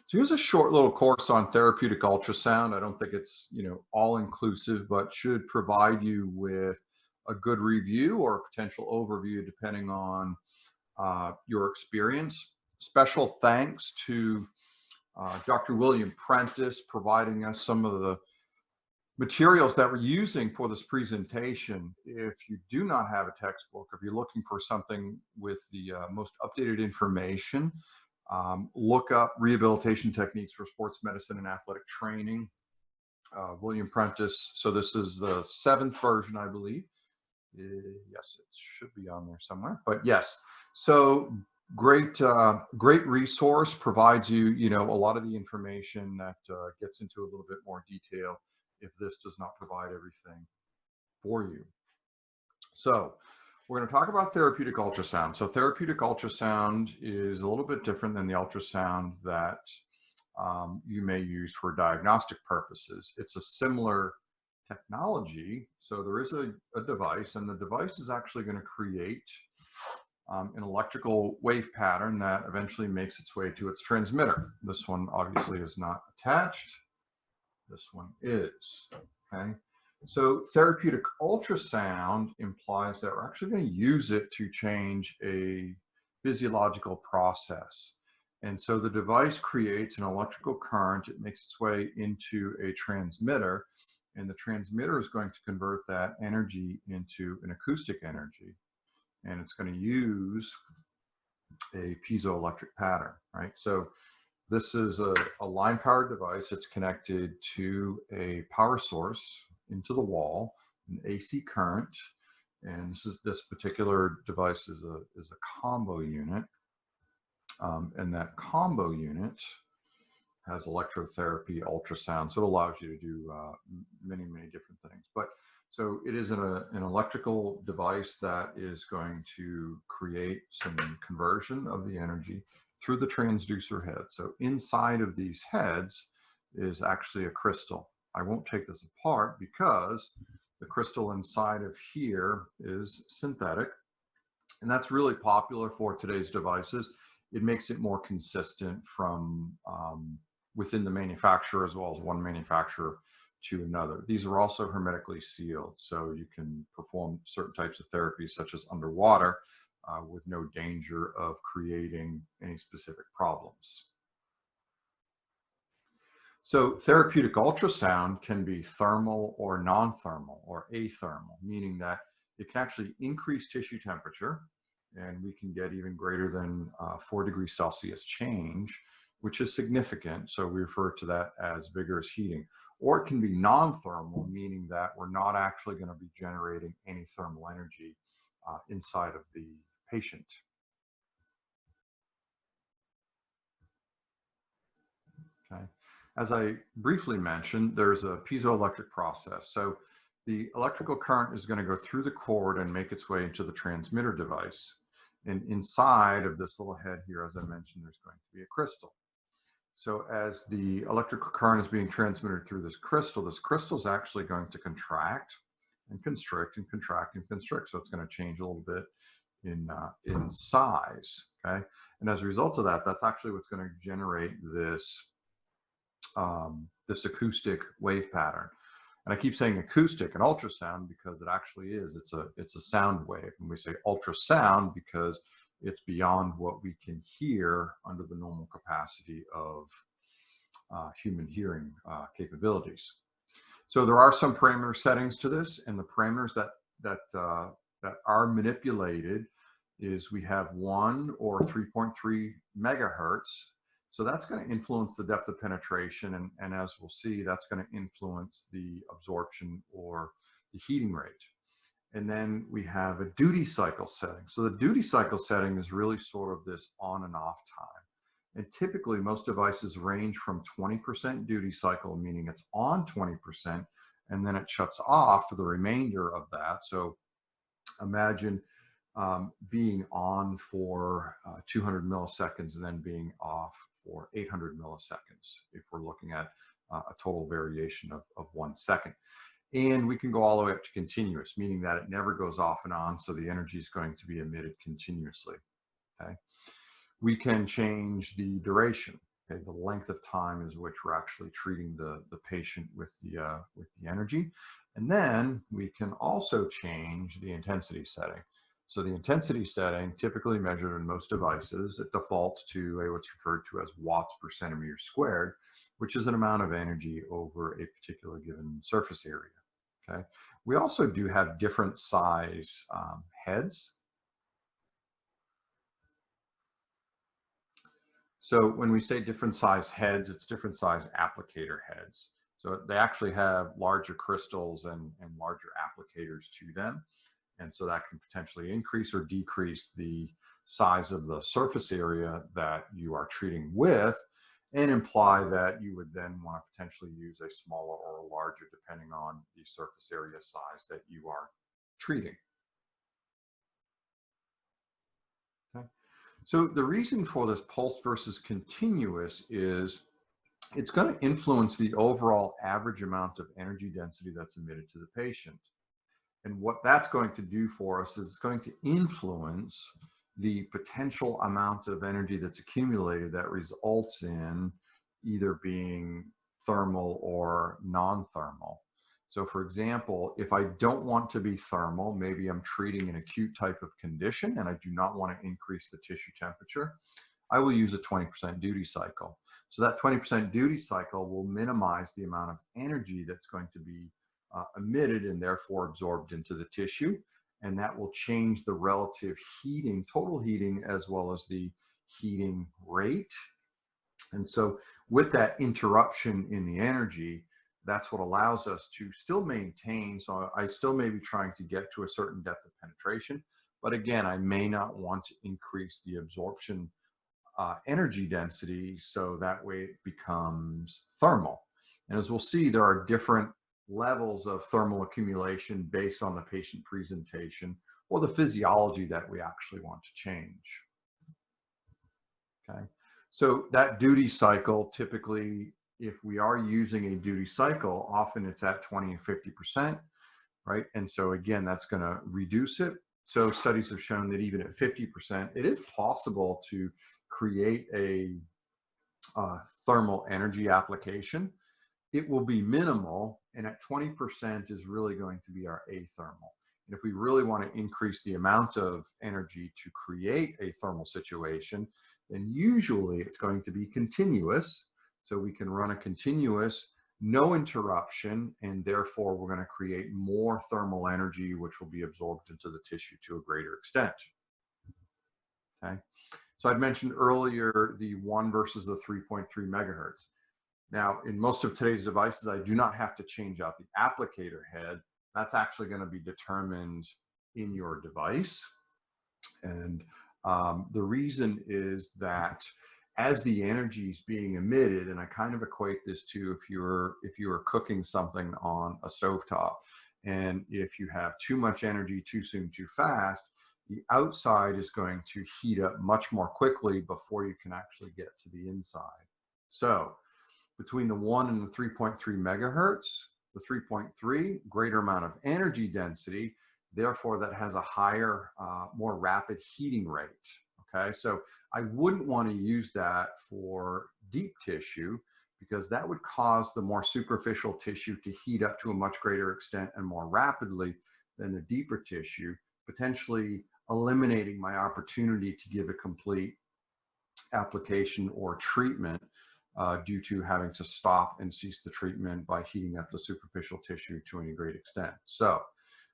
So here's a short little course on therapeutic ultrasound. I don't think it's, all inclusive, but should provide you with a good review or a potential overview depending on your experience. Special thanks to Dr. William Prentice providing us some of the materials that we're using for this presentation. If you do not have a textbook, if you're looking for something with the most updated information, look up rehabilitation techniques for sports medicine and athletic training. William Prentice. So this is the 7th version, I believe. Yes, it should be on there somewhere. But yes, so great resource, provides you, a lot of the information that gets into a little bit more detail if this does not provide everything for you. So we're going to talk about therapeutic ultrasound. So therapeutic ultrasound is a little bit different than the ultrasound that you may use for diagnostic purposes. It's a similar technology. So there is a device, and the device is actually going to create an electrical wave pattern that eventually makes its way to its transmitter. This one obviously is not attached. This one is, okay? So therapeutic ultrasound implies that we're actually going to use it to change a physiological process. And so the device creates an electrical current. It makes its way into a transmitter, and the transmitter is going to convert that energy into an acoustic energy. And it's going to use a piezoelectric pattern, right? So this is a line-powered device. It's connected to a power source into the wall, an AC current, and this particular device is a combo unit, and that combo unit has electrotherapy ultrasound, so it allows you to do many different things. But so it is an electrical device that is going to create some conversion of the energy through the transducer head. So inside of these heads is actually a crystal. I won't take this apart because the crystal inside of here is synthetic, and that's really popular for today's devices. It makes it more consistent from within the manufacturer, as well as one manufacturer to another. These are also hermetically sealed, so you can perform certain types of therapies, such as underwater, with no danger of creating any specific problems. So therapeutic ultrasound can be thermal or non-thermal or athermal, meaning that it can actually increase tissue temperature, and we can get even greater than 4 degrees Celsius change, which is significant. So we refer to that as vigorous heating. Or it can be non-thermal, meaning that we're not actually going to be generating any thermal energy inside of the patient. Okay. As I briefly mentioned, there's a piezoelectric process. So the electrical current is going to go through the cord and make its way into the transmitter device. And inside of this little head here, as I mentioned, there's going to be a crystal. So as the electrical current is being transmitted through this crystal is actually going to contract and constrict and contract and constrict. So it's going to change a little bit in size, okay? And as a result of that, that's actually what's going to generate this this acoustic wave pattern. And I keep saying acoustic and ultrasound because it actually is. It's a sound wave. And we say ultrasound because it's beyond what we can hear under the normal capacity of human hearing capabilities. So there are some parameter settings to this, and the parameters that are manipulated is we have 1 or 3.3 megahertz. So that's going to influence the depth of penetration, and as we'll see, that's going to influence the absorption or the heating rate. And then we have a duty cycle setting. So the duty cycle setting is really sort of this on and off time. And typically most devices range from 20% duty cycle, meaning it's on 20%, and then it shuts off for the remainder of that. So imagine being on for 200 milliseconds and then being off for 800 milliseconds, if we're looking at a total variation of 1 second. And we can go all the way up to continuous, meaning that it never goes off and on, so the energy is going to be emitted continuously, okay? We can change the duration. Okay, the length of time is which we're actually treating the patient with the energy. And then we can also change the intensity setting. So the intensity setting, typically measured in most devices, it defaults to what's referred to as watts per centimeter squared, which is an amount of energy over a particular given surface area. Okay. We also do have different size heads. So when we say different size heads, it's different size applicator heads. So they actually have larger crystals and larger applicators to them. And so that can potentially increase or decrease the size of the surface area that you are treating with, and imply that you would then want to potentially use a smaller or a larger depending on the surface area size that you are treating. Okay. So the reason for this pulsed versus continuous is it's going to influence the overall average amount of energy density that's emitted to the patient. And what that's going to do for us is it's going to influence the potential amount of energy that's accumulated that results in either being thermal or non-thermal. So for example, if I don't want to be thermal, maybe I'm treating an acute type of condition and I do not want to increase the tissue temperature, I will use a 20% duty cycle. So that 20% duty cycle will minimize the amount of energy that's going to be emitted and therefore absorbed into the tissue. And that will change the relative heating, total heating, as well as the heating rate. And so with that interruption in the energy, that's what allows us to still maintain. So I still may be trying to get to a certain depth of penetration, but again, I may not want to increase the absorption energy density, so that way it becomes thermal. And as we'll see, there are different levels of thermal accumulation based on the patient presentation or the physiology that we actually want to change. Okay, so that duty cycle, typically, if we are using a duty cycle, often it's at 20 and 50%, right? And so again, that's going to reduce it. So studies have shown that even at 50%, it is possible to create a thermal energy application. It will be minimal, and at 20% is really going to be our athermal. And if we really want to increase the amount of energy to create a thermal situation, then usually it's going to be continuous. So we can run a continuous, no interruption, and therefore we're going to create more thermal energy, which will be absorbed into the tissue to a greater extent. Okay. So I'd mentioned earlier the 1 versus the 3.3 megahertz. Now, in most of today's devices, I do not have to change out the applicator head. That's actually going to be determined in your device. And the reason is that as the energy is being emitted, and I kind of equate this to if you were cooking something on a stovetop, and if you have too much energy too soon, too fast, the outside is going to heat up much more quickly before you can actually get to the inside. So between the 1 and the 3.3 megahertz, the 3.3, greater amount of energy density, therefore that has a higher, more rapid heating rate. Okay, so I wouldn't want to use that for deep tissue because that would cause the more superficial tissue to heat up to a much greater extent and more rapidly than the deeper tissue, potentially eliminating my opportunity to give a complete application or treatment due to having to stop and cease the treatment by heating up the superficial tissue to any great extent. So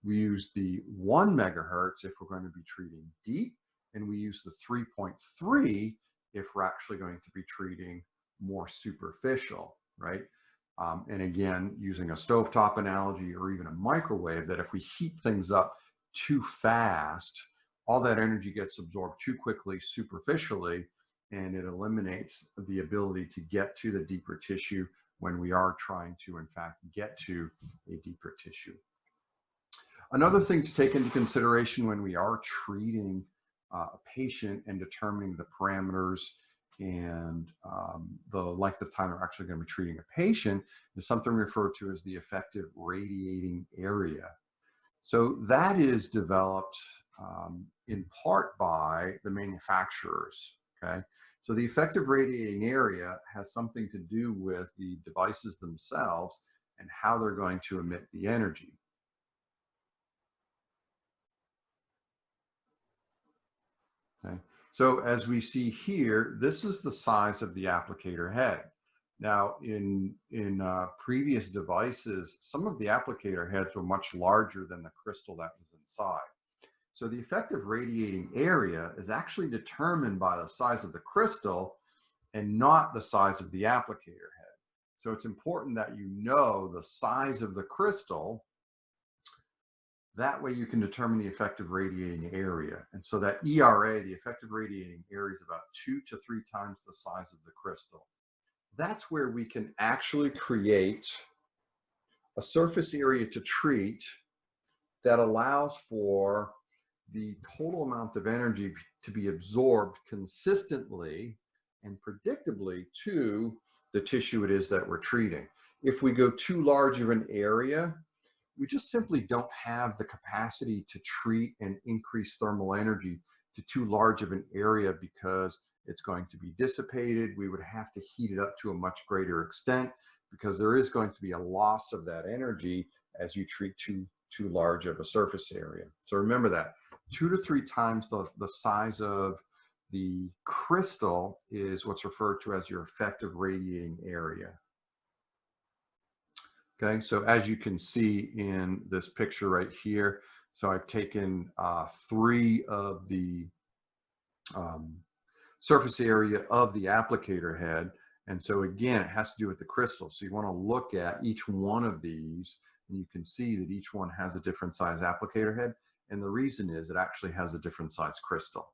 we use the 1 megahertz if we're going to be treating deep, and we use the 3.3 if we're actually going to be treating more superficial, right? And again, using a stovetop analogy or even a microwave, that if we heat things up too fast, all that energy gets absorbed too quickly superficially, and it eliminates the ability to get to the deeper tissue when we are trying to, in fact, get to a deeper tissue. Another thing to take into consideration when we are treating a patient and determining the parameters and the length of time we're actually going to be treating a patient is something referred to as the effective radiating area. So that is developed in part by the manufacturers. Okay. So the effective radiating area has something to do with the devices themselves and how they're going to emit the energy. Okay. So as we see here, this is the size of the applicator head. Now, in previous devices, some of the applicator heads were much larger than the crystal that was inside. So the effective radiating area is actually determined by the size of the crystal and not the size of the applicator head. So it's important that you know the size of the crystal. That way you can determine the effective radiating area. And so that ERA, the effective radiating area, is about 2 to 3 times the size of the crystal. That's where we can actually create a surface area to treat that allows for the total amount of energy to be absorbed consistently and predictably to the tissue it is that we're treating. If we go too large of an area, we just simply don't have the capacity to treat and increase thermal energy to too large of an area because it's going to be dissipated. We would have to heat it up to a much greater extent because there is going to be a loss of that energy as you treat too large of a surface area. So remember that 2 to 3 times the size of the crystal is what's referred to as your effective radiating area. Okay, so as you can see in this picture right here, so I've taken 3 of the surface area of the applicator head. And so again, it has to do with the crystal. So you want to look at each one of these, and you can see that each one has a different size applicator head. And the reason is it actually has a different size crystal.